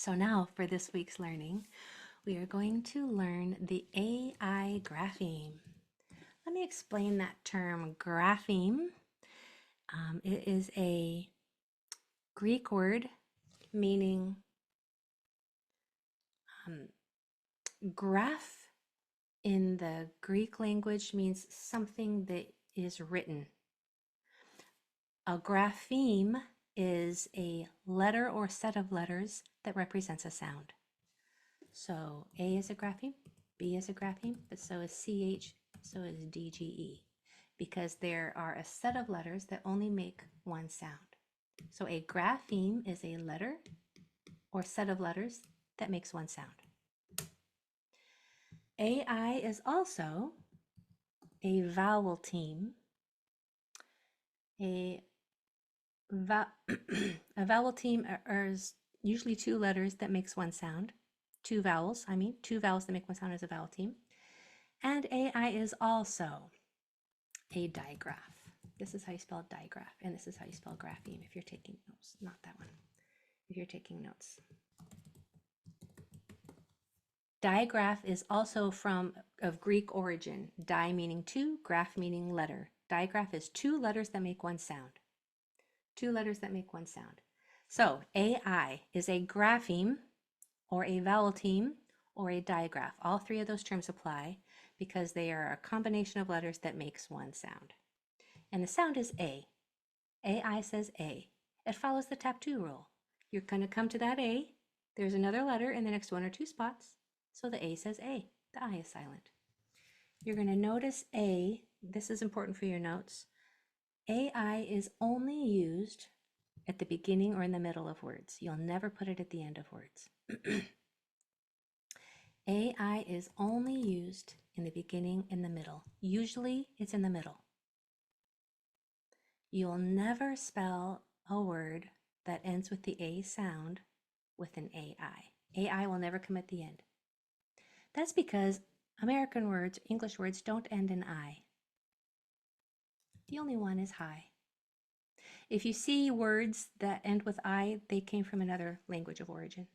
So now for this week's learning, we are going to learn the AI grapheme. Let me explain that term grapheme. It is a Greek word meaning graph in the Greek language means something that is written. A grapheme is a letter or set of letters that represents a sound. So A is a grapheme, B is a grapheme, but so is CH, so is DGE, because there are a set of letters that only make one sound. So a grapheme is a letter or set of letters that makes one sound. AI is also a vowel team. A vowel team is usually two letters that makes one sound. Two vowels that make one sound is a vowel team. And AI is also a digraph. This is how you spell digraph, and this is how you spell grapheme if you're taking notes. Not that one, if you're taking notes. Digraph is also of Greek origin. Di meaning two, graph meaning letter. Digraph is two letters that make one sound. Two letters that make one sound. So AI is a grapheme or a vowel team or a digraph. All three of those terms apply because they are a combination of letters that makes one sound. And the sound is A. AI says A. It follows the tap 2 rule. You're going to come to that A. There's another letter in the next one or two spots. So the A says A. The I is silent. You're going to notice A. This is important for your notes. AI is only used at the beginning or in the middle of words. You'll never put it at the end of words. AI is only used in the beginning and the middle. Usually it's in the middle. You'll never spell a word that ends with the A sound with an AI. AI will never come at the end. That's because American words, English words, don't end in I. The only one is high. If you see words that end with I, they came from another language of origin.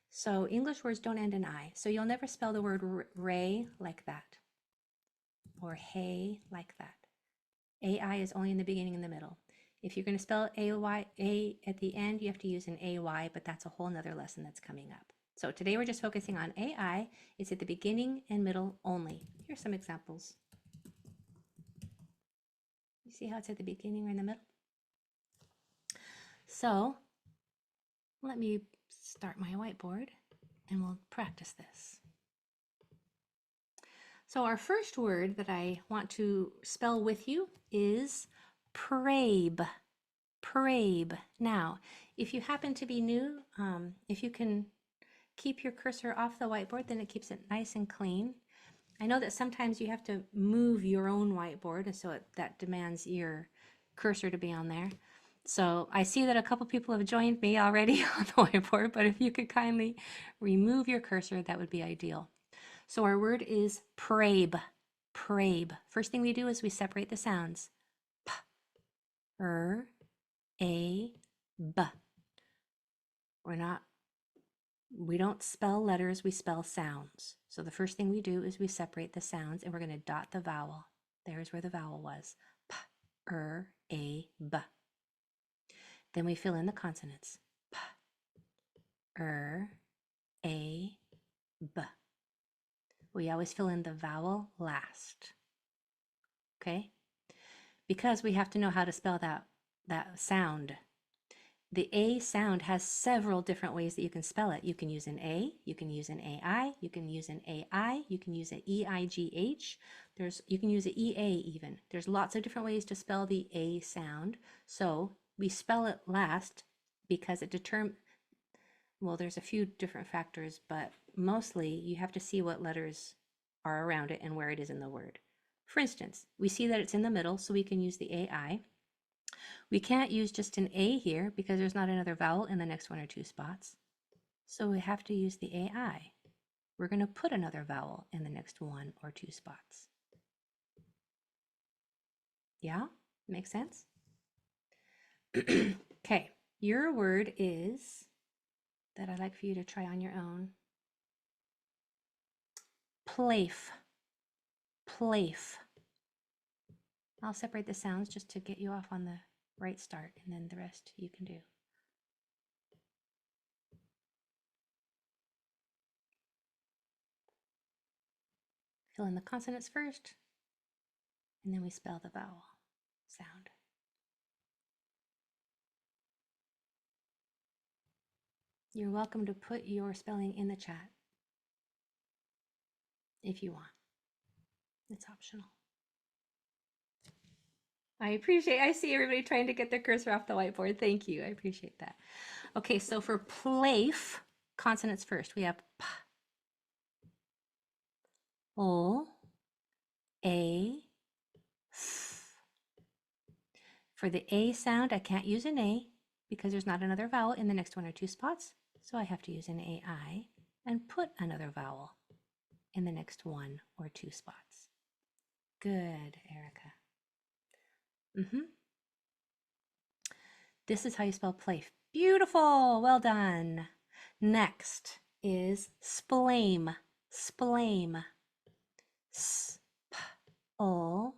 So English words don't end in I. So you'll never spell the word ray like that, or hey like that. AI is only in the beginning and the middle. If you're going to spell A at the end, you have to use an AY, but that's a whole nother lesson that's coming up. So today we're just focusing on AI. It's at the beginning and middle only. Here's some examples. You see how it's at the beginning or in the middle? So let me start my whiteboard and we'll practice this. So our first word that I want to spell with you is prabe. Prabe. Now, if you happen to be new, if you can keep your cursor off the whiteboard, then it keeps it nice and clean. I know that sometimes you have to move your own whiteboard, and so that demands your cursor to be on there. So I see that a couple people have joined me already on the whiteboard, but if you could kindly remove your cursor, that would be ideal. So our word is prabe. Prabe. First thing we do is we separate the sounds. P, R, A, B. We don't spell letters, we spell sounds. So the first thing we do is we separate the sounds and we're going to dot the vowel. There's where the vowel was. P, R, A, B. Then we fill in the consonants. P, R, A, B. We always fill in the vowel last. Okay? Because we have to know how to spell that sound. The A sound has several different ways that you can spell it. You can use an A, you can use an AI, you can use an AI, you can use an EIGH, you can use an EA even. There's lots of different ways to spell the A sound. So we spell it last because it well, there's a few different factors, but mostly you have to see what letters are around it and where it is in the word. For instance, we see that it's in the middle, so we can use the AI. We can't use just an A here because there's not another vowel in the next one or two spots. So we have to use the AI. We're going to put another vowel in the next one or two spots. Yeah? Makes sense? Okay, your word is that I'd like for you to try on your own. Plaif. Plaif. I'll separate the sounds just to get you off on the right start, and then the rest you can do. Fill in the consonants first, and then we spell the vowel sound. You're welcome to put your spelling in the chat if you want. It's optional. I see everybody trying to get their cursor off the whiteboard. Thank you. I appreciate that. Okay, so for plaif, consonants first. We have p, o, a, f. For the A sound, I can't use an A because there's not another vowel in the next one or two spots. So I have to use an AI and put another vowel in the next one or two spots. Good, Erica. This is how you spell plaif. Beautiful, well done. Next is splame. Splame. S, p, o,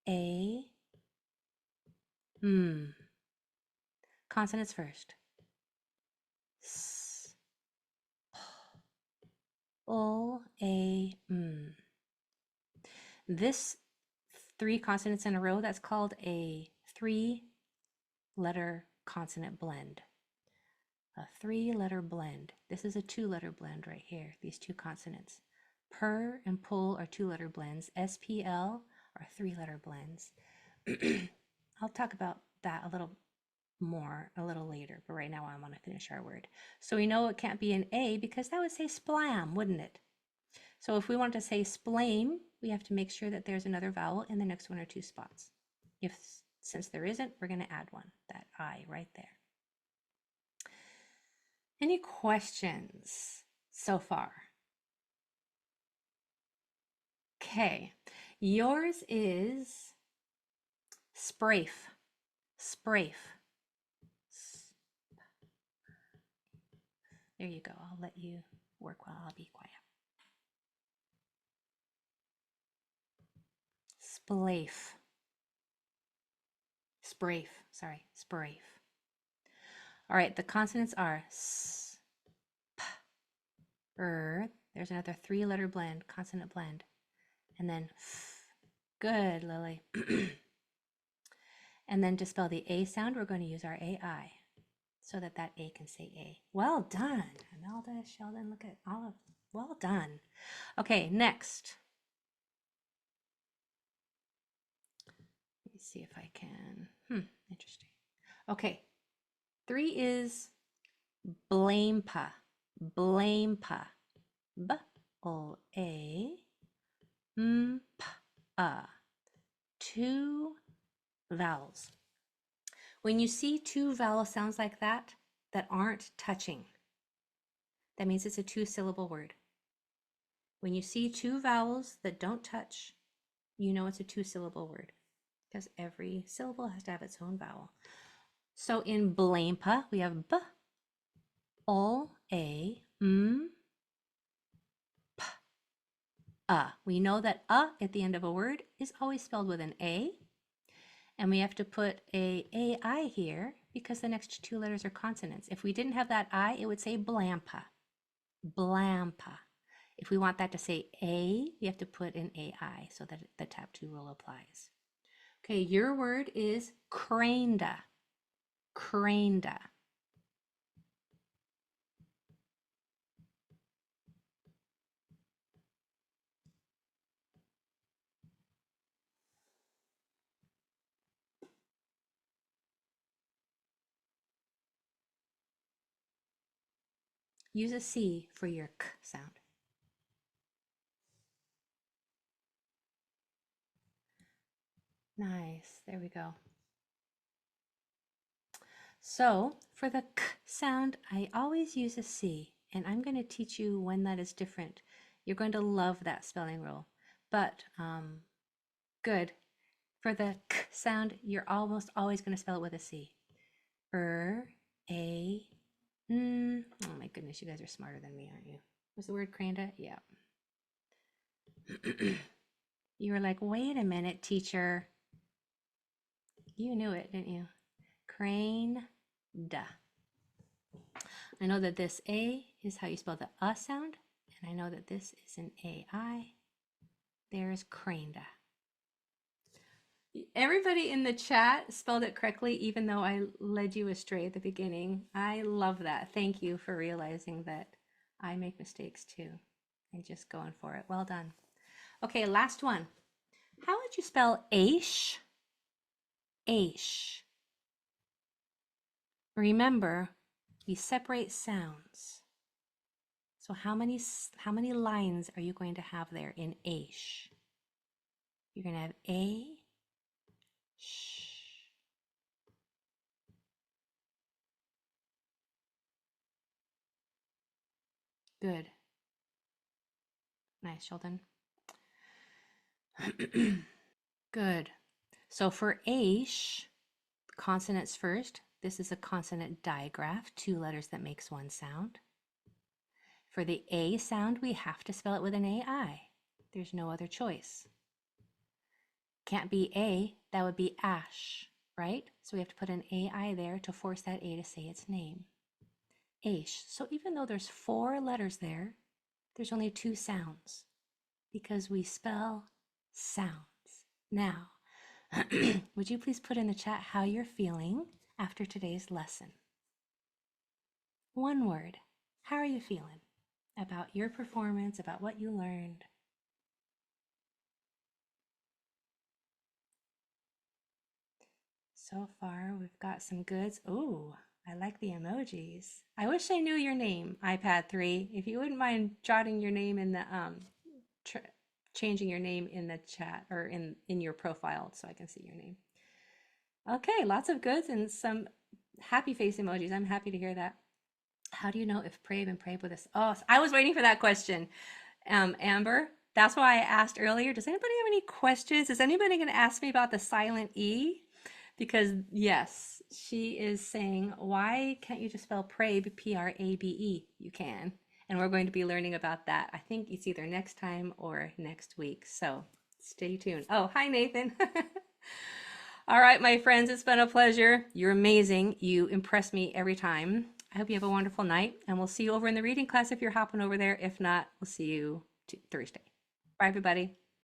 a, m. Consonants first. S, p, o, a, m. This 3 consonants in a row, that's called a 3-letter consonant blend. A 3-letter blend. This is a 2-letter blend right here, these 2 consonants. Per and pull are 2-letter blends. SPL are 3-letter blends. I'll talk about that a little more a little later, but right now I want to finish our word. So we know it can't be an A because that would say splam, wouldn't it? So if we want to say splame, we have to make sure that there's another vowel in the next 1 or 2 spots. Since there isn't, we're going to add one, that I right there. Any questions so far? Okay, yours is sprafe. Sprafe. There you go. I'll let you work while I'll be quiet. Splafe. Sprafe. Sorry, sprafe. All right, the consonants are s, p, There's another 3-letter blend, consonant blend. And then f. Good, Lily. And then to spell the A sound, we're going to use our AI so that that A can say A. Well done. Imelda, Sheldon, look at all of them. Well done. Okay, next. Let me see if I can. Interesting. Okay, 3 is blampa. Blampa. B-O-A. M-P-A. 2 vowels. When you see 2 vowel sounds like that aren't touching, that means it's a 2-syllable word. When you see 2 vowels that don't touch, you know it's a 2-syllable word because every syllable has to have its own vowel. So in blampa, we have B, O, A, M, P, A. We know that A at the end of a word is always spelled with an A. And we have to put a AI here because the next 2 letters are consonants. If we didn't have that I, it would say blampa. Blampa. If we want that to say A, we have to put an AI so that the tap 2 rule applies. Okay, your word is craneda. Craneda. Use a C for your K sound. Nice, there we go. So for the K sound, I always use a C, and I'm going to teach you when that is different. You're going to love that spelling rule, but good. For the K sound, you're almost always going to spell it with a C. A, oh my goodness, you guys are smarter than me, aren't you? Was the word cranda? Yeah. You were like, wait a minute, teacher. You knew it, didn't you? Crane, da. I know that this A is how you spell the sound, and I know that this is an AI. There's cranda. Everybody in the chat spelled it correctly, even though I led you astray at the beginning. I love that. Thank you for realizing that I make mistakes too and just going for it. Well done. Okay, last one. How would you spell aish? Aish. Remember, we separate sounds. So how many lines are you going to have there in aish? You're going to have a, sh. Good. Nice, Sheldon. Good. So for aish, consonants first. This is a consonant digraph, 2 letters that makes 1 sound. For the A sound, we have to spell it with an AI. There's no other choice. Can't be A, that would be ash, right? So we have to put an AI there to force that A to say its name. Aish. So even though there's 4 letters there, there's only 2 sounds because we spell sounds. Now, would you please put in the chat how you're feeling after today's lesson? One word. How are you feeling about your performance, about what you learned? So far, we've got some goods. Oh, I like the emojis. I wish I knew your name, iPad 3. If you wouldn't mind jotting your name in the, changing your name in the chat or in your profile so I can see your name. Okay, lots of goods and some happy face emojis. I'm happy to hear that. How do you know if prayed and prayed with us? Oh, I was waiting for that question, Amber. That's why I asked earlier, does anybody have any questions? Is anybody going to ask me about the silent E? Because yes, she is saying, why can't you just spell prabe, P-R-A-B-E? You can. And we're going to be learning about that. I think it's either next time or next week. So stay tuned. Oh, hi, Nathan. All right, my friends, it's been a pleasure. You're amazing. You impress me every time. I hope you have a wonderful night, and we'll see you over in the reading class if you're hopping over there. If not, we'll see you Thursday. Bye, everybody.